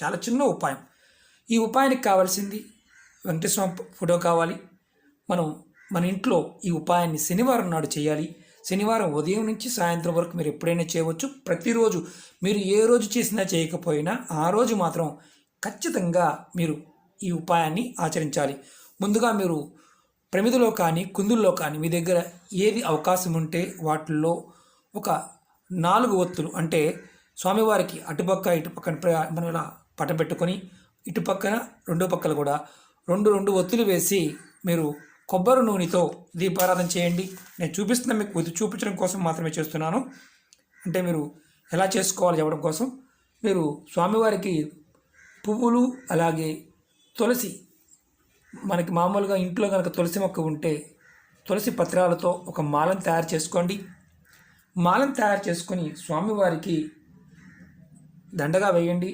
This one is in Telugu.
చాలా చిన్న ఉపాయం. ఈ ఉపాయానికి కావాల్సింది వెంకటేశ్వర ఫోటో కావాలి. మనం మన ఇంట్లో ఈ ఉపాయాన్ని శనివారం నాడు చేయాలి. శనివారం ఉదయం నుంచి సాయంత్రం వరకు మీరు ఎప్పుడైనా చేయవచ్చు. ప్రతిరోజు మీరు ఏ రోజు చేసినా చేయకపోయినా ఆ రోజు మాత్రం ఖచ్చితంగా మీరు ఈ ఉపాయాన్ని ఆచరించాలి. ముందుగా మీరు ప్రమిదలో కానీ కుందుల్లో కానీ మీ దగ్గర ఏది అవకాశం ఉంటే వాటిల్లో ఒక 4 ఒత్తులు, అంటే స్వామివారికి అటుపక్క ఇటుపక్కన మనం ఇలా పటం పెట్టుకొని ఇటుపక్కన రెండో పక్కల కూడా 2 ఒత్తులు వేసి మీరు కొబ్బరి నూనెతో దీపారాధన చేయండి. నేను చూపిస్తున్న మీకు చూపించడం కోసం మాత్రమే చేస్తున్నాను. అంటే మీరు ఎలా చేసుకోవాలి చెప్పడం కోసం. మీరు స్వామివారికి పువ్వులు అలాగే తులసి, మనకి మామూలుగా ఇంట్లో కనుక తులసి మొక్క ఉంటే తులసి పత్రాలతో ఒక మాలను తయారు చేసుకోండి. మాలను తయారు చేసుకొని స్వామివారికి దండగా వేయండి.